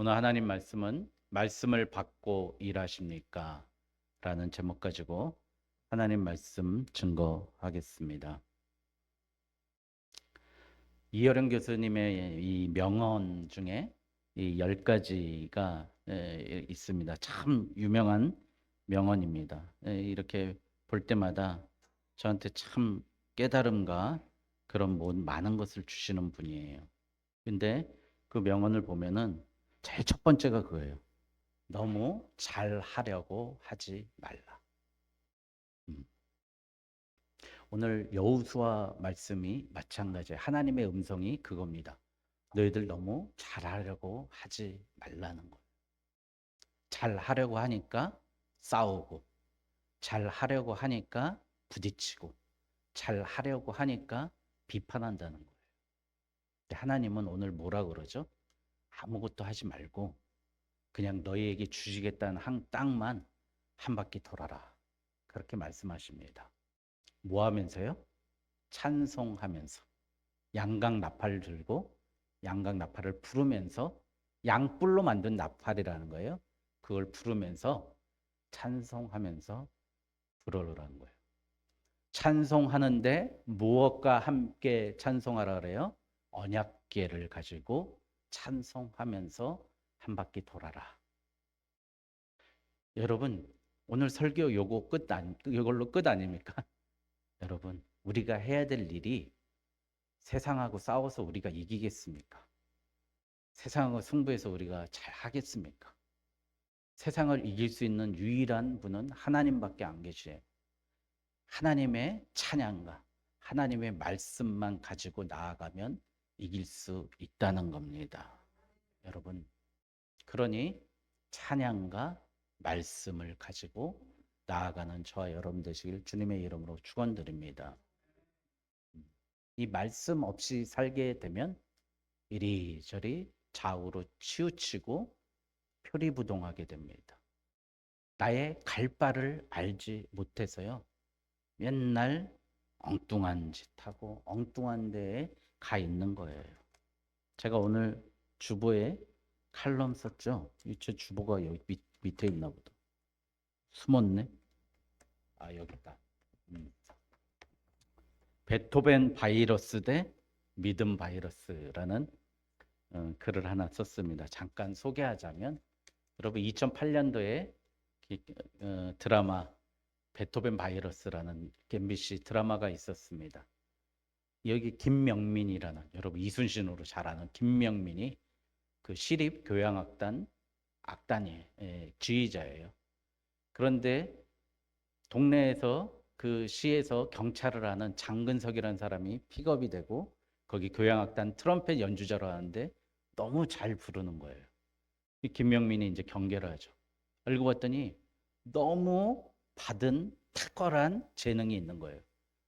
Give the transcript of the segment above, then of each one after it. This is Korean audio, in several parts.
오늘 하나님 말씀은 말씀을 받고 일하십니까? 라는 제목 가지고 하나님 말씀 증거하겠습니다. 이여령 교수님의 이 명언 중에 이 10가지가 있습니다. 참 유명한 명언입니다. 이렇게 볼 때마다 저한테 참 깨달음과 그런 많은 것을 주시는 분이에요. 근데 그 명언을 보면은 제일 첫 번째가 그거예요. 너무 잘하려고 하지 말라. 음. 오늘 여호수아 말씀이 마찬가지예요. 하나님의 음성이 그겁니다. 너희들 너무 잘하려고 하지 말라는 거예요. 잘하려고 하니까 싸우고, 잘하려고 하니까 부딪히고, 잘하려고 하니까 비판한다는 거예요. 근데 하나님은 오늘 뭐라 그러죠? 아무것도 하지 말고 그냥 너희에게 주시겠다는 한 땅만 한 바퀴 돌아라. 그렇게 말씀하십니다. 뭐 하면서요? 찬송하면서. 양각 나팔을 들고 양각 나팔을 부르면서 양뿔로 만든 나팔이라는 거예요. 그걸 부르면서 찬송하면서 부르라는 거예요. 찬송하는데 무엇과 함께 찬송하라 그래요? 언약궤를 가지고 찬송하면서 한 바퀴 돌아라. 여러분, 오늘 설교 이걸로 끝 아닙니까? 여러분, 우리가 해야 될 일이 세상하고 싸워서 우리가 이기겠습니까? 세상하고 승부해서 우리가 잘 하겠습니까? 세상을 이길 수 있는 유일한 분은 하나님밖에 안 계시에요. 하나님의 찬양과 하나님의 말씀만 가지고 나아가면 이길 수 있다는 겁니다. 여러분, 그러니 찬양과 말씀을 가지고 나아가는 저와 여러분 되시길 주님의 이름으로 축원드립니다. 이 말씀 없이 살게 되면 이리저리 좌우로 치우치고 표리부동하게 됩니다. 나의 갈 바를 알지 못해서요. 맨날 엉뚱한 짓 하고 엉뚱한 데에 가 있는 거예요. 제가 오늘 주보에 칼럼 썼죠. 제 주보가 여기 밑에 있나 보다. 숨었네. 아, 여기 있다. 베토벤 바이러스 대 믿음 바이러스라는 글을 하나 썼습니다. 잠깐 소개하자면 여러분 2008년도에 드라마 베토벤 바이러스라는 MBC 드라마가 있었습니다. 여기 김명민이라는 여러분 이순신으로 잘 아는 김명민이 그 시립 교향악단 악단의 지휘자예요. 그런데 동네에서 그 시에서 경찰을 하는 장근석이라는 사람이 픽업이 되고 거기 교향악단 트럼펫 연주자로 하는데 너무 잘 부르는 거예요. 이 김명민이 이제 경계를 하죠. 알고 봤더니 너무 받은 탁월한 재능이 있는 거예요.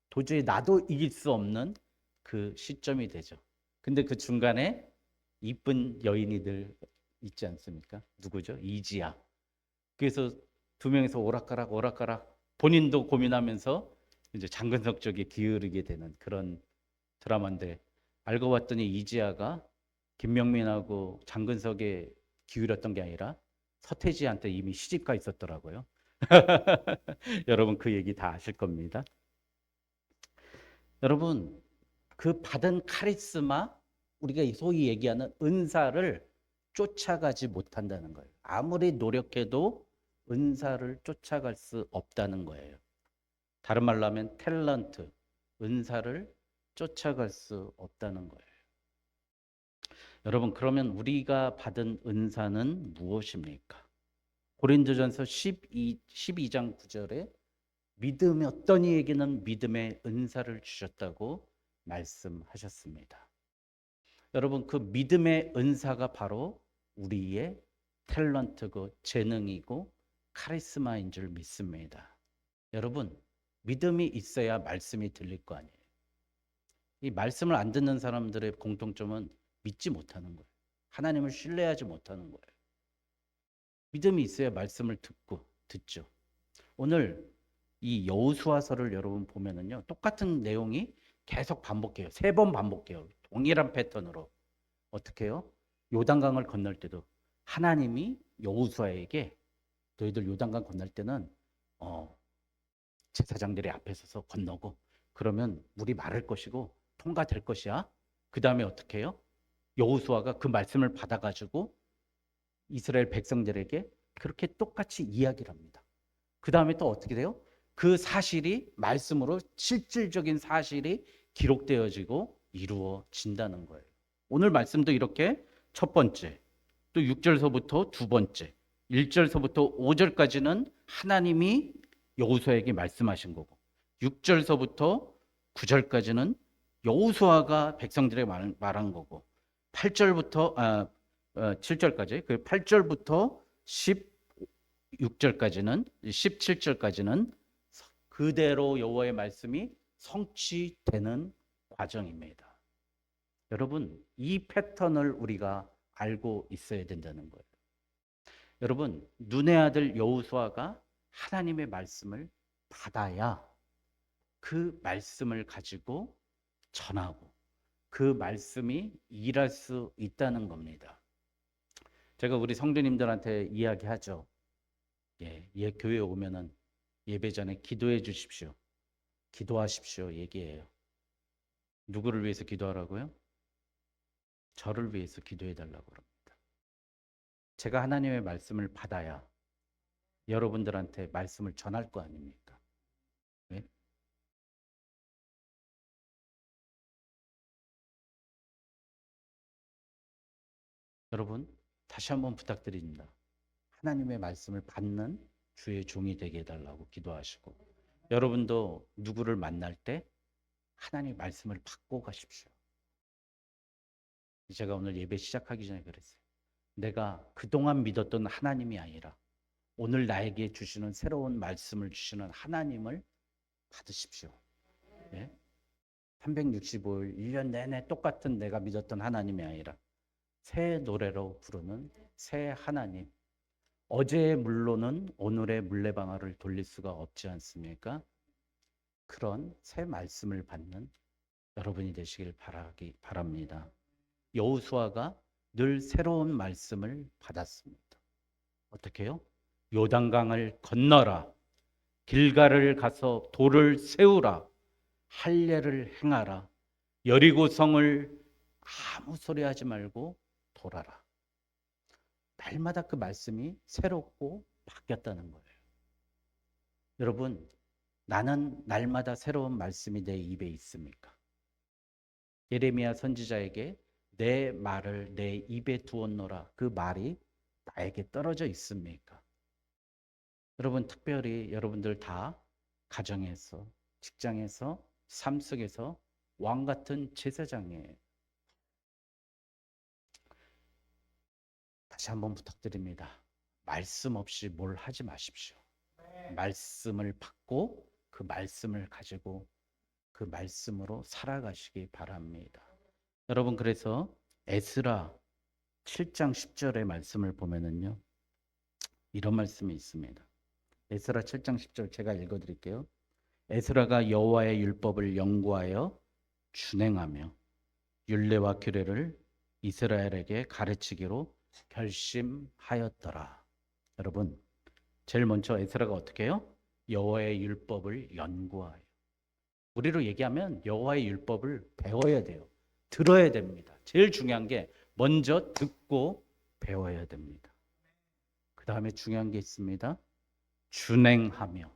도저히 나도 이길 수 없는 그 시점이 되죠. 근데 그 중간에 이쁜 여인이들 있지 않습니까? 누구죠? 이지아. 그래서 두 명이서 오락가락 본인도 고민하면서 이제 장근석 쪽에 기울이게 되는 그런 드라마인데 알고 봤더니 이지아가 김명민하고 장근석에 기울였던 게 아니라 서태지한테 이미 시집가 있었더라고요. 여러분 그 얘기 다 아실 겁니다. 여러분 그 받은 카리스마 우리가 소위 얘기하는 은사를 쫓아가지 못한다는 거예요. 아무리 노력해도 은사를 쫓아갈 수 없다는 거예요. 다른 말로 하면 탤런트, 은사를 쫓아갈 수 없다는 거예요. 여러분 그러면 우리가 받은 은사는 무엇입니까? 고린도전서 12장 9절에 믿음의 어떤 이에게는 믿음의 은사를 주셨다고 말씀하셨습니다. 여러분 그 믿음의 은사가 바로 우리의 탤런트고 재능이고 카리스마인 줄 믿습니다. 여러분 믿음이 있어야 말씀이 들릴 거 아니에요. 이 말씀을 안 듣는 사람들의 공통점은 믿지 못하는 거예요. 하나님을 신뢰하지 못하는 거예요. 믿음이 있어야 말씀을 듣죠. 오늘 이 여호수아서를 여러분 보면은요. 똑같은 내용이 계속 반복해요. 3번 반복해요. 동일한 패턴으로. 어떻게 해요? 요단강을 건널 때도 하나님이 여호수아에게 너희들 요단강 건널 때는 제사장들이 앞에 서서 건너고 그러면 물이 마를 것이고 통과될 것이야. 그 다음에 어떻게 해요? 여호수아가 그 말씀을 받아가지고 이스라엘 백성들에게 그렇게 똑같이 이야기를 합니다. 그 다음에 또 어떻게 돼요? 그 사실이 말씀으로 실질적인 사실이 기록되어지고 이루어진다는 거예요. 오늘 말씀도 이렇게 첫 번째, 또 6절서부터 두 번째, 1절서부터 5절까지는 하나님이 여호수아에게 말씀하신 거고 6절서부터 9절까지는 여호수아가 백성들에게 말한 거고 7절까지 그 8절부터 16절까지는 17절까지는 그대로 여호와의 말씀이 성취되는 과정입니다. 여러분, 이 패턴을 우리가 알고 있어야 된다는 거예요. 여러분, 눈의 아들 여호수아가 하나님의 말씀을 받아야 그 말씀을 가지고 전하고 그 말씀이 일할 수 있다는 겁니다. 제가 우리 성도님들한테 이야기하죠. 교회에 오면은 예배 전에 기도해 주십시오. 기도하십시오. 얘기해요. 누구를 위해서 기도하라고요? 저를 위해서 기도해 달라고 그럽니다. 제가 하나님의 말씀을 받아야 여러분들한테 말씀을 전할 거 아닙니까? 네? 여러분, 다시 한번 부탁드립니다. 하나님의 말씀을 받는 주의 종이 되게 해달라고 기도하시고 여러분도 누구를 만날 때 하나님의 말씀을 받고 가십시오. 제가 오늘 예배 시작하기 전에 그랬어요. 내가 그동안 믿었던 하나님이 아니라 오늘 나에게 주시는 새로운 말씀을 주시는 하나님을 받으십시오. 예? 365일 1년 내내 똑같은 내가 믿었던 하나님이 아니라 새 노래로 부르는 새 하나님. 어제의 물로는 오늘의 물레방아를 돌릴 수가 없지 않습니까? 그런 새 말씀을 받는 여러분이 되시길 바랍니다. 여호수아가 늘 새로운 말씀을 받았습니다. 어떻게 해요? 요단강을 건너라. 길가를 가서 돌을 세우라. 할례를 행하라. 여리고 성을 아무 소리 하지 말고 돌아라. 날마다 그 말씀이 새롭고 바뀌었다는 거예요. 여러분, 나는 날마다 새로운 말씀이 내 입에 있습니까? 예레미야 선지자에게 내 말을 내 입에 두었노라. 그 말이 나에게 떨어져 있습니까? 여러분, 특별히 여러분들 다 가정에서, 직장에서, 삶 속에서 왕 같은 제사장이에요. 다시 한번 부탁드립니다. 말씀 없이 뭘 하지 마십시오. 말씀을 받고 그 말씀을 가지고 그 말씀으로 살아가시기 바랍니다. 여러분, 그래서 에스라 7장 10절의 말씀을 보면은요, 이런 말씀이 있습니다. 에스라 7장 10절 제가 읽어드릴게요. 에스라가 여호와의 율법을 연구하여 준행하며 율례와 규례를 이스라엘에게 가르치기로 결심하였더라. 여러분, 제일 먼저 에스라가 어떻게 해요? 여호와의 율법을 연구하여. 우리로 얘기하면 여호와의 율법을 배워야 돼요. 들어야 됩니다. 제일 중요한 게 먼저 듣고 배워야 됩니다. 그 다음에 중요한 게 있습니다. 준행하며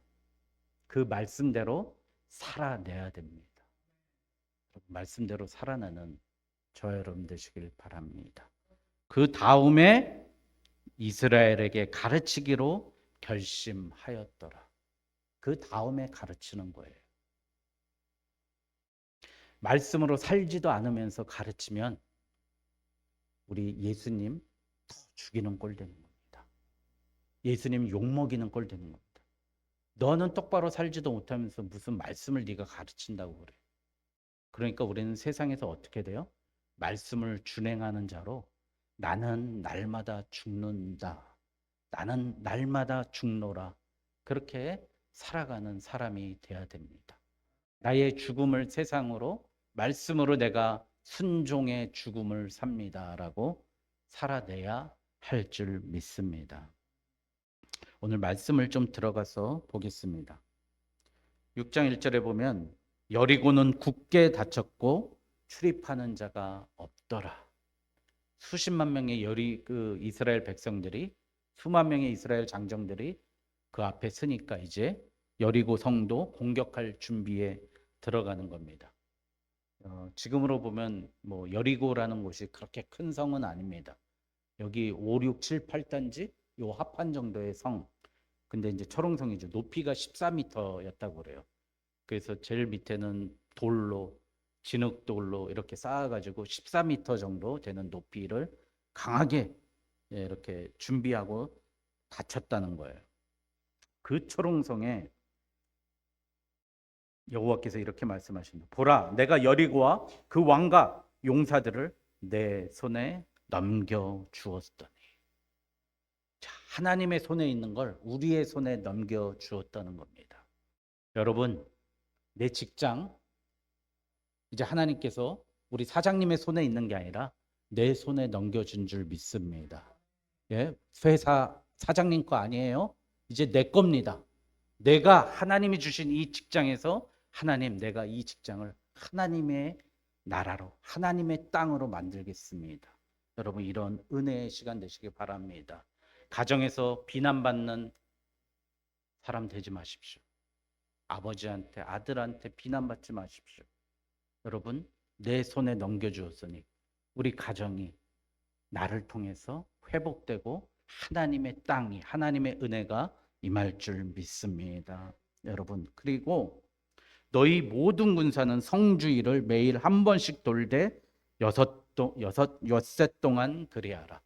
그 말씀대로 살아내야 됩니다. 말씀대로 살아내는 저 여러분 되시길 바랍니다. 그 다음에 이스라엘에게 가르치기로 결심하였더라. 그 다음에 가르치는 거예요. 말씀으로 살지도 않으면서 가르치면 우리 예수님 더 죽이는 꼴 되는 겁니다. 예수님 욕먹이는 꼴 되는 겁니다. 너는 똑바로 살지도 못하면서 무슨 말씀을 네가 가르친다고 그래. 그러니까 우리는 세상에서 어떻게 돼요? 말씀을 준행하는 자로 나는 날마다 죽는다. 나는 날마다 죽노라. 그렇게 살아가는 사람이 돼야 됩니다. 나의 죽음을 세상으로 말씀으로 내가 순종의 죽음을 삽니다라고 살아내야 줄 믿습니다. 오늘 말씀을 좀 들어가서 보겠습니다. 6장 1절에 보면 여리고는 굳게 닫혔고 출입하는 자가 없더라. 수십만 명의 이스라엘 백성들이, 수만 명의 이스라엘 장정들이 그 앞에 서니까 이제 여리고 성도 공격할 준비에 들어가는 겁니다. 지금으로 보면 뭐 여리고라는 곳이 그렇게 큰 성은 아닙니다. 여기 5, 6, 7, 8단지 요 합한 정도의 성. 근데 이제 철옹성이죠. 높이가 14m였다고 그래요. 그래서 제일 밑에는 돌로, 진흙돌로 이렇게 쌓아가지고 14m 정도 되는 높이를 강하게 이렇게 준비하고 닫혔다는 거예요. 그 철옹성에 여호와께서 이렇게 말씀하십니다. 보라, 내가 여리고와 그 왕과 용사들을 내 손에 넘겨 주었더니. 자, 하나님의 손에 있는 걸 우리의 손에 넘겨 주었다는 겁니다. 여러분, 내 직장 이제 하나님께서 우리 사장님의 손에 있는 게 아니라 내 손에 넘겨준 줄 믿습니다. 예, 회사 사장님 거 아니에요. 이제 내 겁니다. 내가 하나님이 주신 이 직장에서 하나님, 내가 이 직장을 하나님의 나라로, 하나님의 땅으로 만들겠습니다. 여러분, 이런 은혜의 시간 되시길 바랍니다. 가정에서 비난받는 사람 되지 마십시오. 아버지한테, 아들한테 비난받지 마십시오. 여러분, 내 손에 넘겨주었으니 우리 가정이 나를 통해서 회복되고 하나님의 땅이, 하나님의 은혜가 임할 줄 믿습니다. 여러분, 그리고 너희 모든 군사는 성주일을 매일 한 번씩 돌되 엿새 동안 그리하라.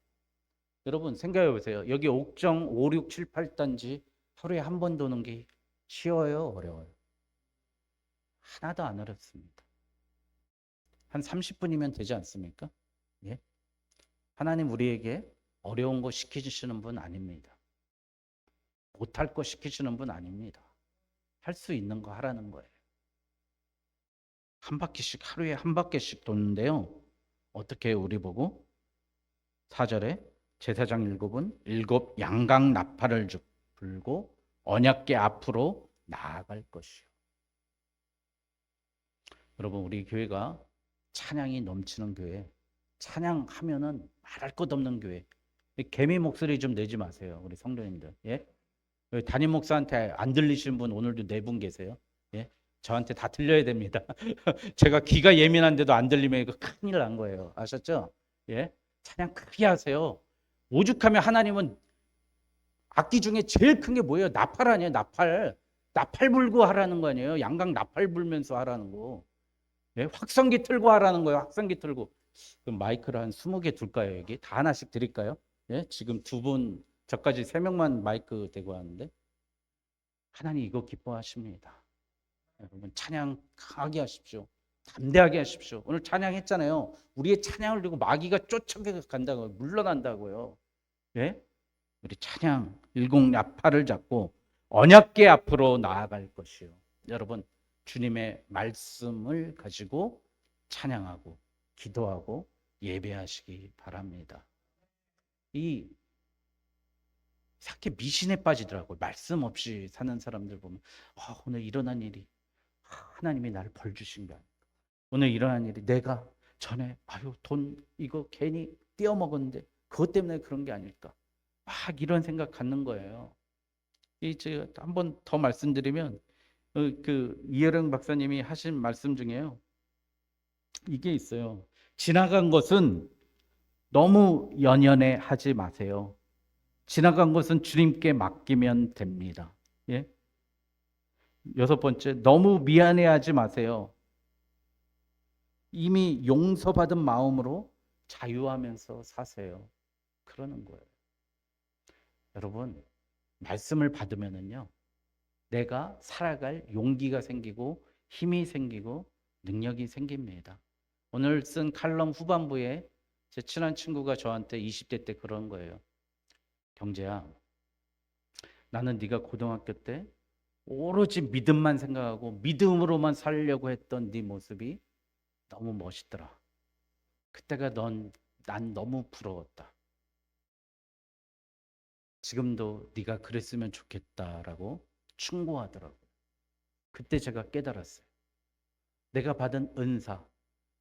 여러분 생각해 보세요. 여기 옥정 5, 6, 7, 8단지 하루에 한 번 도는 게 쉬워요? 어려워요? 하나도 안 어렵습니다. 한 30분이면 되지 않습니까? 예? 하나님 우리에게 어려운 거 시키시는 분 아닙니다. 못할 거 시키시는 분 아닙니다. 할 수 있는 거 하라는 거예요. 한 바퀴씩, 하루에 한 바퀴씩 도는데요. 어떻게 해요, 우리 보고? 4절에 제사장 7은 7 양각 나팔을 불고 언약궤 앞으로 나아갈 것이요. 여러분, 우리 교회가 찬양이 넘치는 교회, 찬양하면은 말할 것 없는 교회. 개미 목소리 좀 내지 마세요, 우리 성도님들. 예? 담임 목사한테 안 들리시는 분 오늘도 4분 계세요. 예? 저한테 다 들려야 됩니다. 제가 귀가 예민한데도 안 들리면 이거 큰일 난 거예요. 아셨죠? 예? 찬양 크게 하세요. 오죽하면 하나님은 악기 중에 제일 큰 게 뭐예요? 나팔 아니에요? 나팔. 나팔 불고 하라는 거 아니에요? 양각 나팔 불면서 하라는 거. 예? 확성기 틀고 하라는 거예요. 확성기 틀고. 그럼 마이크를 한 20개 둘까요? 여기 다 하나씩 드릴까요? 예? 지금 2분, 저까지 3명만 마이크 대고 하는데 하나님 이거 기뻐하십니다. 여러분 찬양 강하게 하십시오. 담대하게 하십시오. 오늘 찬양했잖아요. 우리의 찬양을 두고 마귀가 쫓아간다고, 물러난다고요. 예? 우리 찬양 일곱 나팔을 잡고 언약궤 앞으로 나아갈 것이요. 여러분, 주님의 말씀을 가지고 찬양하고 기도하고 예배하시기 바랍니다. 이 이렇게 미신에 빠지더라고요. 말씀 없이 사는 사람들 보면 오늘 일어난 일이 하나님이 나를 벌 주신 거 아니야. 오늘 일어난 일이 내가 전에 돈 이거 괜히 떼어먹었는데 그것 때문에 그런 게 아닐까. 막 이런 생각 갖는 거예요. 이제 한 번 더 말씀드리면 그 이혜령 박사님이 하신 말씀 중에요. 이게 있어요. 지나간 것은 너무 연연해 하지 마세요. 지나간 것은 주님께 맡기면 됩니다. 예? 6번째, 너무 미안해하지 마세요. 이미 용서받은 마음으로 자유하면서 사세요. 그러는 거예요. 여러분, 말씀을 받으면은요, 내가 살아갈 용기가 생기고 힘이 생기고 능력이 생깁니다. 오늘 쓴 칼럼 후반부에 제 친한 친구가 저한테 20대 때 그런 거예요. 경재야, 나는 네가 고등학교 때 오로지 믿음만 생각하고 믿음으로만 살려고 했던 네 모습이 너무 멋있더라. 그때가 난 너무 부러웠다. 지금도 네가 그랬으면 좋겠다라고 충고하더라고요. 그때 제가 깨달았어요. 내가 받은 은사.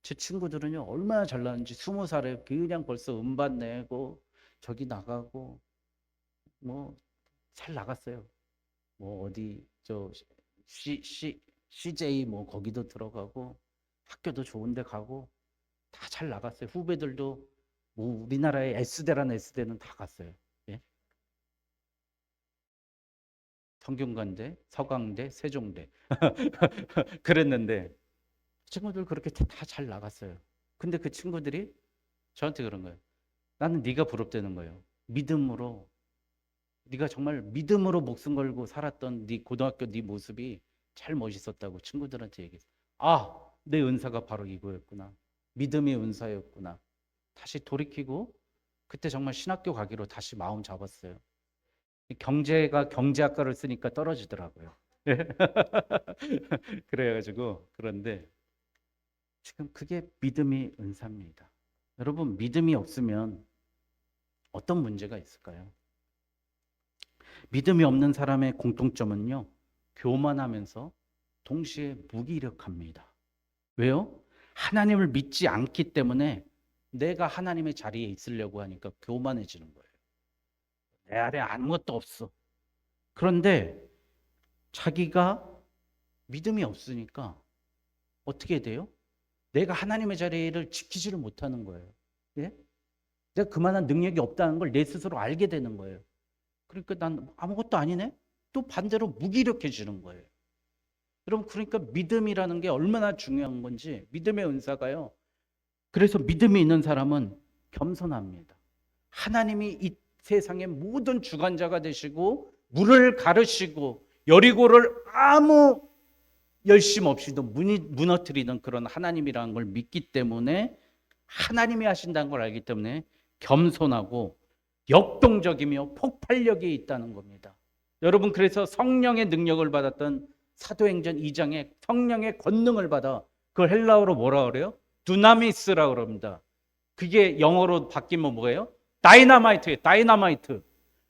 제 친구들은요, 얼마나 잘나는지 20살에 그냥 벌써 음반 내고 저기 나가고 뭐 잘 나갔어요. 뭐 어디 저 CJ 뭐 거기도 들어가고 학교도 좋은 데 가고 다 잘 나갔어요. 후배들도 뭐 우리나라의 S대라는 S대는 다 갔어요. 예? 성균관대, 서강대, 세종대 그랬는데 친구들 그렇게 다 잘 나갔어요. 근데 그 친구들이 저한테 그런 거예요. 나는 네가 부럽다는 거예요. 믿음으로 네가 정말 믿음으로 목숨 걸고 살았던 네 고등학교 네 모습이 잘 멋있었다고 친구들한테 얘기했어요. 아, 내 은사가 바로 이거였구나. 믿음의 은사였구나. 다시 돌이키고 그때 정말 신학교 가기로 다시 마음 잡았어요. 경제가 경제학과를 쓰니까 떨어지더라고요. 그래가지고 그런데 지금 그게 믿음의 은사입니다. 여러분 믿음이 없으면 어떤 문제가 있을까요? 믿음이 없는 사람의 공통점은요, 교만하면서 동시에 무기력합니다. 왜요? 하나님을 믿지 않기 때문에 내가 하나님의 자리에 있으려고 하니까 교만해지는 거예요. 내 안에 아무것도 없어. 그런데 자기가 믿음이 없으니까 어떻게 돼요? 내가 하나님의 자리를 지키지를 못하는 거예요. 예? 내가 그만한 능력이 없다는 걸 내 스스로 알게 되는 거예요. 그러니까 난 아무것도 아니네? 또 반대로 무기력해지는 거예요. 여러분, 그러니까 믿음이라는 게 얼마나 중요한 건지, 믿음의 은사가요. 그래서 믿음이 있는 사람은 겸손합니다. 하나님이 이 세상의 모든 주관자가 되시고 물을 가르시고 여리고를 아무 열심 없이도 무너뜨리는 그런 하나님이라는 걸 믿기 때문에, 하나님이 하신다는 걸 알기 때문에 겸손하고 역동적이며 폭발력이 있다는 겁니다. 여러분, 그래서 성령의 능력을 받았던 사도행전 2장에 성령의 권능을 받아, 그걸 헬라어로 뭐라 그래요? 두나미스라고 그럽니다. 그게 영어로 바뀌면 뭐예요? 다이나마이트예요. 다이나마이트.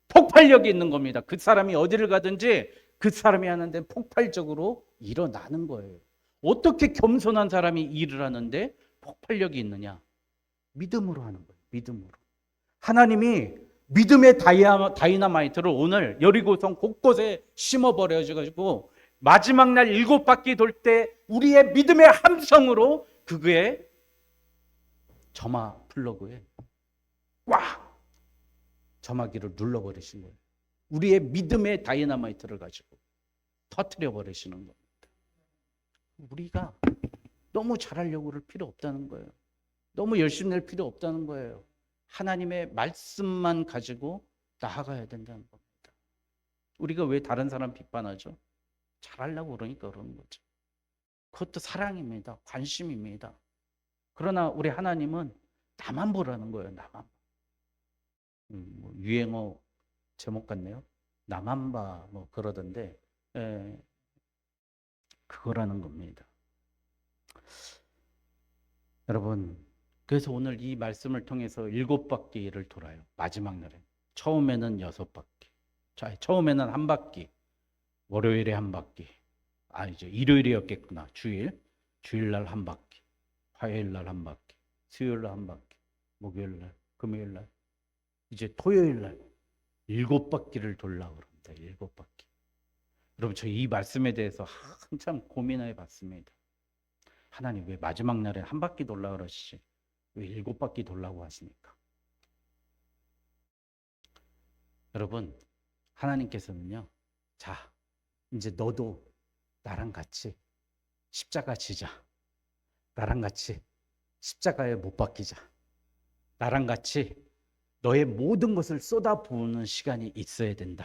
폭발력이 있는 겁니다. 그 사람이 어디를 가든지 그 사람이 하는데 폭발적으로 일어나는 거예요. 어떻게 겸손한 사람이 일을 하는데 폭발력이 있느냐? 믿음으로 하는 거예요. 믿음으로. 하나님이 믿음의 다이나마이트를 오늘 여리고성 곳곳에 심어버려가지고 마지막 날 7바퀴 돌 때 우리의 믿음의 함성으로 그거에 점화 플러그에 꽉 점화기를 눌러버리신 거예요. 우리의 믿음의 다이나마이트를 가지고 터뜨려 버리시는 겁니다. 우리가 너무 잘하려고 할 필요 없다는 거예요. 너무 열심히 낼 필요 없다는 거예요. 하나님의 말씀만 가지고 나아가야 된다는 겁니다. 우리가 왜 다른 사람 비판하죠? 잘하려고 그러니까 그러는 거죠. 그것도 사랑입니다. 관심입니다. 그러나 우리 하나님은 나만 보라는 거예요. 나만. 뭐 유행어 제목 같네요. 나만 봐. 뭐 그러던데 그거라는 겁니다. 여러분, 그래서 오늘 이 말씀을 통해서 7바퀴를 돌아요. 마지막 날에. 처음에는 6바퀴. 자, 처음에는 한 바퀴. 월요일에 한 바퀴. 이제 일요일이었겠구나. 주일날 한 바퀴. 화요일날 한 바퀴. 수요일날 한 바퀴. 목요일날, 금요일날. 이제 토요일날 7바퀴를 돌라고 그럽니다. 7바퀴. 여러분, 저 이 말씀에 대해서 한참 고민해 봤습니다. 하나님, 왜 마지막 날에 한 바퀴 돌라 그러시지? 왜 7바퀴 돌라고 하십니까? 여러분, 하나님께서는요, 자, 이제 너도 나랑 같이 십자가 지자. 나랑 같이 십자가에 못 박히자. 나랑 같이 너의 모든 것을 쏟아부으는 시간이 있어야 된다.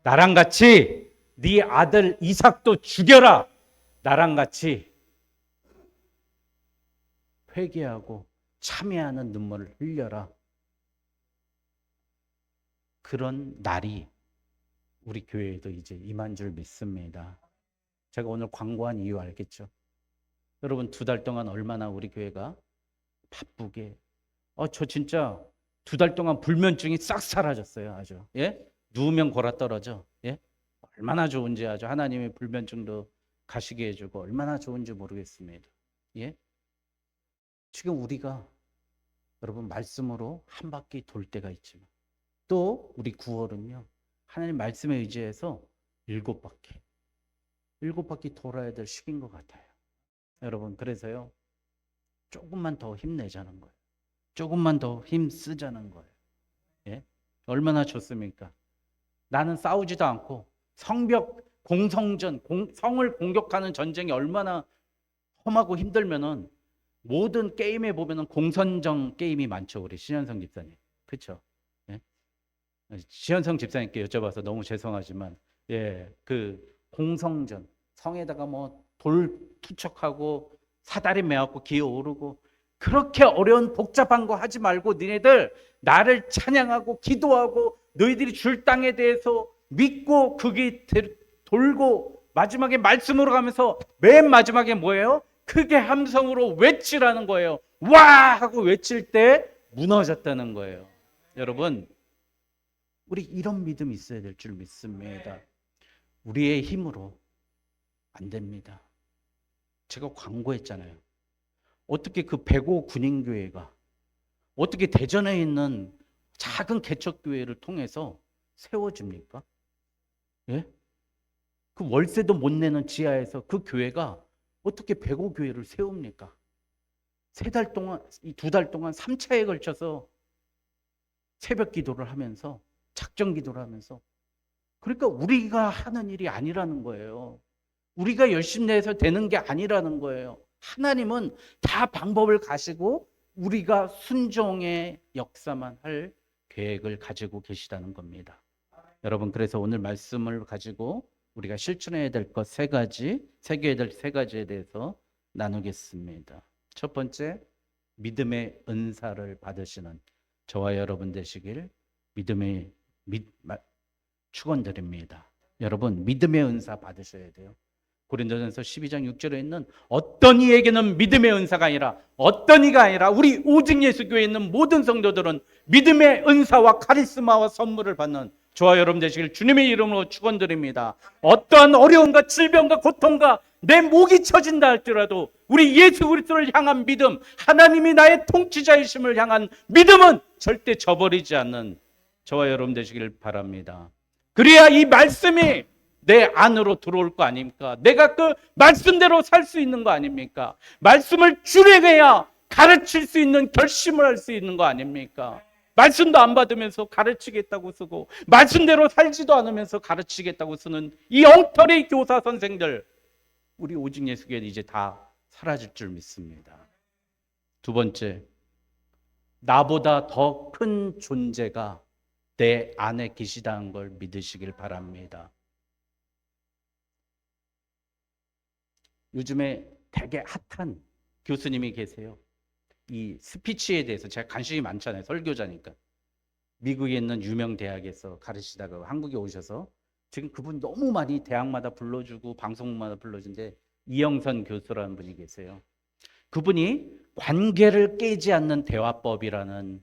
나랑 같이 네 아들 이삭도 죽여라. 나랑 같이 회개하고 참회하는 눈물을 흘려라. 그런 날이 우리 교회에도 이제 임한 줄 믿습니다. 제가 오늘 광고한 이유 알겠죠? 여러분, 2달 동안 얼마나 우리 교회가 바쁘게 저 진짜 2달 동안 불면증이 싹 사라졌어요. 아주. 예? 누우면 골아 떨어져. 예? 얼마나 좋은지 아주 하나님의 불면증도 가시게 해주고 얼마나 좋은지 모르겠습니다. 예? 지금 우리가 여러분 말씀으로 한 바퀴 돌 때가 있지만 또 우리 9월은요 하나님 말씀에 의지해서 7바퀴 7바퀴 돌아야 될 시기인 것 같아요. 여러분 그래서요 조금만 더 힘내자는 거예요. 조금만 더 힘 쓰자는 거예요. 예? 얼마나 좋습니까? 나는 싸우지도 않고 성벽 공성전 성을 공격하는 전쟁이 얼마나 험하고 힘들면은 모든 게임에 보면은 공선정 게임이 많죠. 우리 신현성 집사님. 그렇죠? 예? 신현성 집사님께 여쭤봐서 너무 죄송하지만 그 공성전 성에다가 뭐 돌 투척하고 사다리 매갖고 기어오르고 그렇게 어려운 복잡한 거 하지 말고 니네들 나를 찬양하고 기도하고 너희들이 줄 땅에 대해서 믿고 그게 돌고 마지막에 말씀으로 가면서 맨 마지막에 뭐예요? 크게 함성으로 외치라는 거예요. 와! 하고 외칠 때 무너졌다는 거예요. 여러분 우리 이런 믿음이 있어야 될 줄 믿습니다. 우리의 힘으로 안 됩니다. 제가 광고했잖아요. 어떻게 그 105 군인교회가 어떻게 대전에 있는 작은 개척교회를 통해서 세워집니까? 예? 그 월세도 못 내는 지하에서 그 교회가 어떻게 105 교회를 세웁니까? 3달 동안, 2달 동안 3차에 걸쳐서 새벽 기도를 하면서 작정 기도를 하면서 그러니까 우리가 하는 일이 아니라는 거예요. 우리가 열심히 내서 되는 게 아니라는 거예요. 하나님은 다 방법을 가시고 우리가 순종의 역사만 할 계획을 가지고 계시다는 겁니다. 여러분 그래서 오늘 말씀을 가지고 우리가 실천해야 될 것 3가지, 새겨야 될 3가지에 대해서 나누겠습니다. 첫 번째, 믿음의 은사를 받으시는 저와 여러분 되시길 믿음의 축원드립니다. 여러분 믿음의 은사 받으셔야 돼요. 고린도전서 12장 6절에 있는 어떤 이에게는 믿음의 은사가 아니라 어떤 이가 아니라 우리 오직 예수 교회에 있는 모든 성도들은 믿음의 은사와 카리스마와 선물을 받는 저와 여러분 되시길 주님의 이름으로 축원드립니다. 어떠한 어려움과 질병과 고통과 내 목이 처진다 할지라도 우리 예수 그리스도를 향한 믿음, 하나님이 나의 통치자이심을 향한 믿음은 절대 저버리지 않는 저와 여러분 되시길 바랍니다. 그래야 이 말씀이 내 안으로 들어올 거 아닙니까? 내가 그 말씀대로 살 수 있는 거 아닙니까? 말씀을 줄여내야 가르칠 수 있는 결심을 할 수 있는 거 아닙니까? 말씀도 안 받으면서 가르치겠다고 쓰고 말씀대로 살지도 않으면서 가르치겠다고 쓰는 이 엉터리 교사 선생들 우리 오직 예수교회는 이제 다 사라질 줄 믿습니다. 두 번째, 나보다 더 큰 존재가 내 안에 계시다는 걸 믿으시길 바랍니다. 요즘에 되게 핫한 교수님이 계세요. 이 스피치에 대해서 제가 관심이 많잖아요. 설교자니까. 미국에 있는 유명 대학에서 가르치다가 한국에 오셔서 지금 그분 너무 많이 대학마다 불러주고 방송마다 불러주는데 이영선 교수라는 분이 계세요. 그분이 관계를 깨지 않는 대화법이라는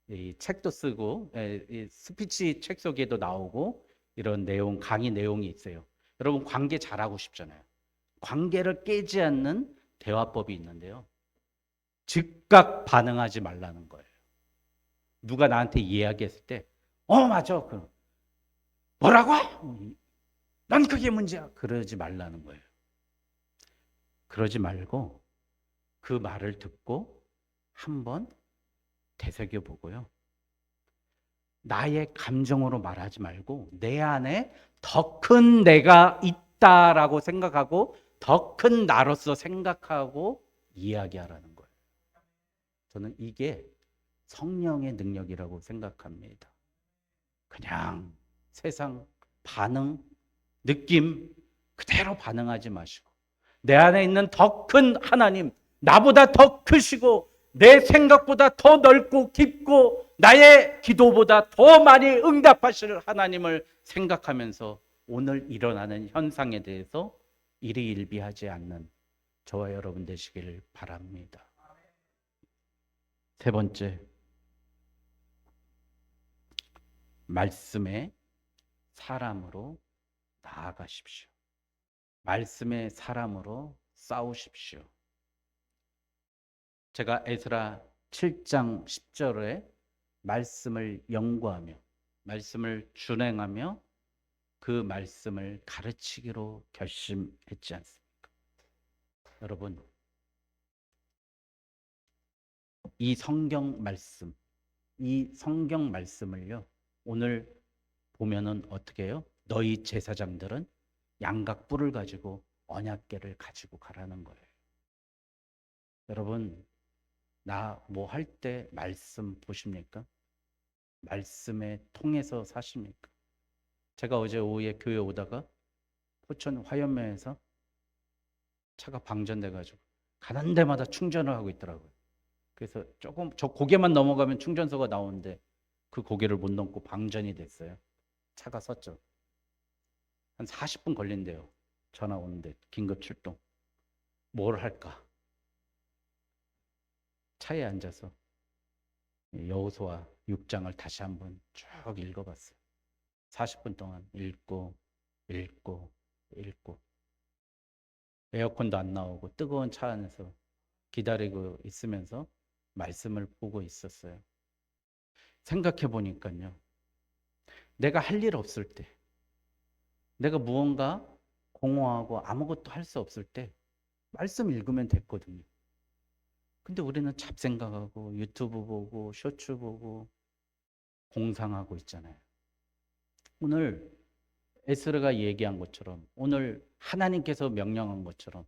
이 책도 쓰고 이 스피치 책 속에도 나오고 이런 내용 강의 내용이 있어요. 여러분 관계 잘하고 싶잖아요. 관계를 깨지 않는 대화법이 있는데요. 즉각 반응하지 말라는 거예요. 누가 나한테 이야기했을 때 맞아. 뭐라고? 난 그게 문제야. 그러지 말라는 거예요. 그러지 말고 그 말을 듣고 한번 되새겨 보고요. 나의 감정으로 말하지 말고 내 안에 더 큰 내가 있다라고 생각하고 더 큰 나로서 생각하고 이야기하라는 거예요. 저는 이게 성령의 능력이라고 생각합니다. 그냥 세상 반응, 느낌 그대로 반응하지 마시고 내 안에 있는 더 큰 하나님, 나보다 더 크시고 내 생각보다 더 넓고 깊고 나의 기도보다 더 많이 응답하실 하나님을 생각하면서 오늘 일어나는 현상에 대해서 일희일비하지 않는 저와 여러분 되시길 바랍니다. 세 번째, 말씀에 사람으로 나아가십시오. 말씀의 사람으로 싸우십시오. 제가 에스라 7장 10절에 말씀을 연구하며 말씀을 준행하며 그 말씀을 가르치기로 결심했지 않습니까? 여러분, 이 성경 말씀을요, 오늘 보면은 어떻게 해요? 너희 제사장들은 양각 뿔을 가지고 언약궤를 가지고 가라는 거예요. 여러분, 나 뭐 할 때 말씀 보십니까? 말씀에 통해서 사십니까? 제가 어제 오후에 교회 오다가 포천 화염면에서 차가 방전돼 가지고 가는 데마다 충전을 하고 있더라고요. 그래서 조금 저 고개만 넘어가면 충전소가 나오는데 그 고개를 못 넘고 방전이 됐어요. 차가 섰죠. 한 40분 걸린대요. 전화 오는데 긴급 출동. 뭘 할까? 차에 앉아서 여호수아 6장을 다시 한번 쭉 읽어봤어요. 40분 동안 읽고 에어컨도 안 나오고 뜨거운 차 안에서 기다리고 있으면서 말씀을 보고 있었어요. 생각해 보니까요. 내가 할 일 없을 때, 내가 무언가 공허하고 아무것도 할 수 없을 때 말씀 읽으면 됐거든요. 근데 우리는 잡생각하고 유튜브 보고 쇼츠 보고 공상하고 있잖아요. 오늘 에스라가 얘기한 것처럼, 오늘 하나님께서 명령한 것처럼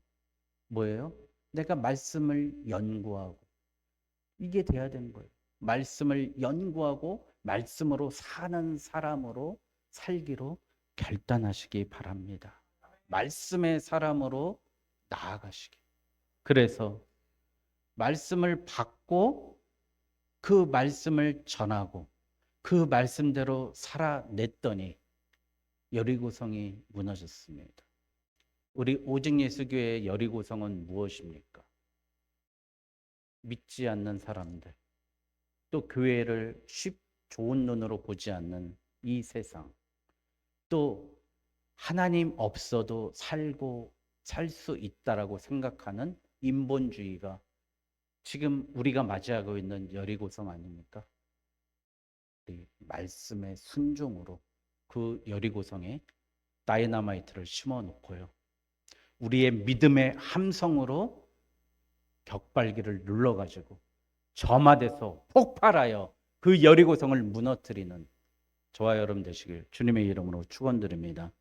뭐예요? 내가 말씀을 연구하고, 이게 돼야 되는 거예요. 말씀을 연구하고 말씀으로 사는 사람으로 살기로 결단하시기 바랍니다. 말씀의 사람으로 나아가시기. 그래서 말씀을 받고 그 말씀을 전하고 그 말씀대로 살아냈더니 여리고성이 무너졌습니다. 우리 오직 예수교회의 여리고성은 무엇입니까? 믿지 않는 사람들, 또 교회를 좋은 눈으로 보지 않는 이 세상, 또 하나님 없어도 살 수 있다라고 생각하는 인본주의가 지금 우리가 맞이하고 있는 여리고성 아닙니까? 우리 말씀의 순종으로 그 여리고성에 다이너마이트를 심어 놓고요. 우리의 믿음의 함성으로 격발기를 눌러가지고 점화돼서 폭발하여 그 여리고성을 무너뜨리는 저와 여러분 되시길 주님의 이름으로 축원드립니다.